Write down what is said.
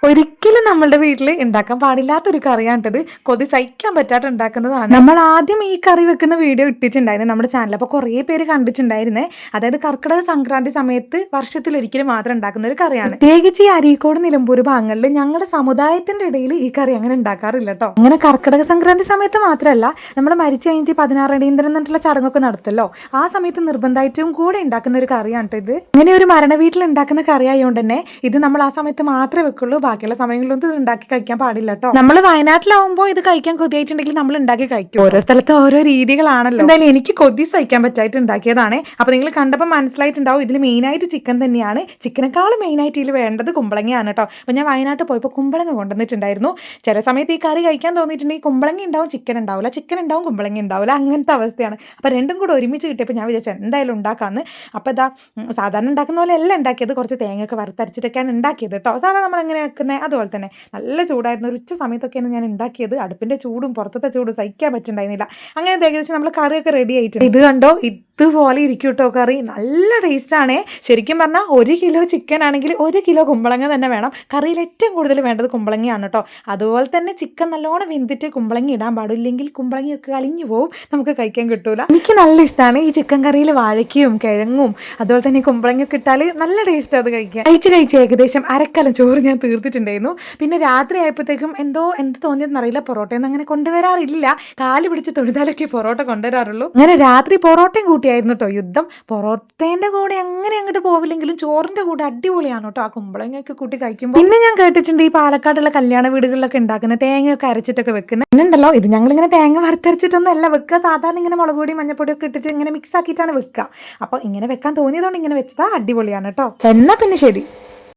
ഒരിക്കലും നമ്മളുടെ വീട്ടിൽ ഉണ്ടാക്കാൻ പാടില്ലാത്തൊരു കറിയാണിട്ടത്. കൊതി സഹിക്കാൻ പറ്റാതെ ഉണ്ടാക്കുന്നതാണ്. നമ്മൾ ആദ്യം ഈ കറി വെക്കുന്ന വീഡിയോ ഇട്ടിട്ടുണ്ടായിരുന്നു നമ്മുടെ ചാനൽ. അപ്പോൾ കുറേ പേര് കണ്ടിട്ടുണ്ടായിരുന്നേ. അതായത് കർക്കിടക സംക്രാന്തി സമയത്ത് വർഷത്തിലൊരിക്കലും മാത്രം ഉണ്ടാക്കുന്ന ഒരു കറിയാണ്. പ്രത്യേകിച്ച് ഈ അരീക്കോട് നിലമ്പൂർ ഭാഗങ്ങളിൽ ഞങ്ങളുടെ സമുദായത്തിന്റെ ഇടയിൽ ഈ കറി അങ്ങനെ ഉണ്ടാക്കാറില്ല കേട്ടോ. അങ്ങനെ കർക്കിടക സംക്രാന്തി സമയത്ത് മാത്രമല്ല, നമ്മൾ മരിച്ചു കഴിഞ്ഞിട്ട് 16 അടിയന്തരം എന്നിട്ടുള്ള ചടങ്ങൊക്കെ നടത്തല്ലോ, ആ സമയത്ത് നിർബന്ധമായിട്ടും കൂടെ ഉണ്ടാക്കുന്ന ഒരു കറിയാണ് ഇത്. ഇങ്ങനെ ഒരു മരണ വീട്ടിൽ ഉണ്ടാക്കുന്ന കറി ആയതുകൊണ്ട് തന്നെ ഇത് നമ്മൾ ആ സമയത്ത് മാത്രമേ വെക്കുള്ളൂ. ബാക്കിയുള്ള സമയങ്ങളിലൊന്നും ഇത് ഉണ്ടാക്കി കഴിക്കാൻ പാടില്ല കേട്ടോ. നമ്മൾ വയനാട്ടിലാവുമ്പോൾ ഇത് കഴിക്കാൻ കൊതിയായിട്ടുണ്ടെങ്കിൽ നമ്മൾ ഉണ്ടാക്കി കഴിക്കും. ഓരോ സ്ഥലത്ത് ഓരോ രീതികളാണല്ലോ. എന്തായാലും എനിക്ക് കൊതി സഹിക്കാൻ പറ്റായിട്ട് ഉണ്ടാക്കിയതാണ്. അപ്പൊ നിങ്ങൾ കണ്ടപ്പോൾ മനസ്സിലായിട്ടുണ്ടാവും ഇതിൽ മെയിനായിട്ട് ചിക്കൻ തന്നെയാണ്. ചിക്കനേക്കാളും മെയിനായിട്ട് ഇതിൽ വേണ്ടത് കുമ്പളങ്ങയാണ് കേട്ടോ. അപ്പൊ ഞാൻ വയനാട്ടിൽ പോയപ്പോൾ കുമ്പളങ്ങ കൊണ്ടുവന്നിട്ടുണ്ടായിരുന്നു. ചില സമയത്ത് ഈ കറി കഴിക്കാൻ തോന്നിയിട്ടുണ്ടെങ്കിൽ കുമ്പളങ്ങ ഉണ്ടാവും, ചിക്കൻ ഉണ്ടാവില്ല, ചിക്കൻ ഉണ്ടാവും, കുമ്പളങ്ങ ഉണ്ടാവില്ല, അങ്ങനത്തെ അവസ്ഥയാണ്. അപ്പൊ രണ്ടും കൂടെ ഒരുമിച്ച് കിട്ടിയപ്പോൾ ഞാൻ വിചാരിച്ചു എന്തായാലും ഉണ്ടാക്കാമെന്ന്. അപ്പോൾ ഇതാ സാധാരണ ഉണ്ടാക്കുന്ന പോലെ എല്ലാം ഉണ്ടാക്കിയത്, കുറച്ച് തേങ്ങയൊക്കെ വറുത്തരച്ചിട്ടൊക്കെയാണ് ഉണ്ടാക്കിയത് കേട്ടോ. സാധാരണ നമ്മളെങ്ങനെ അതുപോലെ തന്നെ നല്ല ചൂടായിരുന്നു. ഒരു ഉച്ച സമയത്തൊക്കെയാണ് ഞാൻ ഉണ്ടാക്കിയത്. അടുപ്പിന്റെ ചൂടും പുറത്തത്തെ ചൂടും സഹിക്കാൻ പറ്റുന്നുണ്ടായിരുന്നില്ല. അങ്ങനെ ഏകദേശം നമ്മൾ കറിയൊക്കെ റെഡി ആയിട്ടുണ്ട്. ഇത് കണ്ടോ, ഇതുപോലെ ഇരിക്കും കേട്ടോ കറി. നല്ല ടേസ്റ്റാണേ. ശരിക്കും പറഞ്ഞാൽ 1 കിലോ ചിക്കൻ ആണെങ്കിൽ 1 കിലോ കുമ്പളങ്ങ തന്നെ വേണം. കറിയിൽ ഏറ്റവും കൂടുതൽ വേണ്ടത് കുമ്പളങ്ങയാണ് കേട്ടോ. അതുപോലെ തന്നെ ചിക്കൻ നല്ലോണം വെന്തിട്ട് കുമ്പളങ്ങ ഇടാൻ പാടില്ലെങ്കിൽ കുമ്പളങ്ങയൊക്കെ അളിഞ്ഞു പോവും, നമുക്ക് കഴിക്കാൻ കിട്ടൂല. എനിക്ക് നല്ല ഇഷ്ടമാണ് ഈ ചിക്കൻ കറിയിൽ വാഴയ്ക്കയും കിഴങ്ങും അതുപോലെ തന്നെ കുമ്പളങ്ങയൊക്കെ ഇട്ടാൽ നല്ല ടേസ്റ്റ് അത് കഴിക്കാൻ. കഴിച്ച് ഏകദേശം അരക്കലം ചോറ് ഞാൻ തീർത്തിട്ടുണ്ടായിരുന്നു. പിന്നെ രാത്രി ആയപ്പോഴത്തേക്കും എന്ത് തോന്നിയെന്നറിയില്ല, പൊറോട്ടയൊന്നും അങ്ങനെ കൊണ്ടുവരാറില്ല. കാല് പിടിച്ച് തൊഴുതാലൊക്കെ പൊറോട്ട കൊണ്ടുവരാറുള്ളൂ. അങ്ങനെ രാത്രി പൊറോട്ടയും കൂട്ടിയായിരുന്നു കേട്ടോ യുദ്ധം. പൊറോട്ടേന്റെ കൂടെ അങ്ങനെ അങ്ങോട്ട് പോവില്ലെങ്കിലും ചോറിന്റെ കൂടെ അടിപൊളിയാണ് കേട്ടോ ആ കുമ്പളങ്ങയൊക്കെ കൂട്ടി കഴിക്കുമ്പോൾ. പിന്നെ ഞാൻ കേട്ടിട്ടുണ്ട് ഈ പാലക്കാടുള്ള കല്യാണ വീടുകളിലൊക്കെ ഉണ്ടാക്കുന്ന തേങ്ങയൊക്കെ അരച്ചിട്ടൊക്കെ വെക്കുന്നത്. പിന്നുണ്ടല്ലോ, ഇത് ഞങ്ങളിങ്ങനെ തേങ്ങ വറുത്തരച്ചിട്ടൊന്നും അല്ല വെക്കുക. സാധാരണ ഇങ്ങനെ മുളക് പൊടി മഞ്ഞപ്പൊടിയൊക്കെ ഇട്ടിട്ട് ഇങ്ങനെ മിക്സ് ആക്കിയിട്ടാണ് വെക്കുക. അപ്പോൾ ഇങ്ങനെ വെക്കാൻ തോന്നിയതുകൊണ്ട് ഇങ്ങനെ വെച്ചതാ. അടിപൊളിയാണ് കേട്ടോ. എന്നാ പിന്നെ ശരി.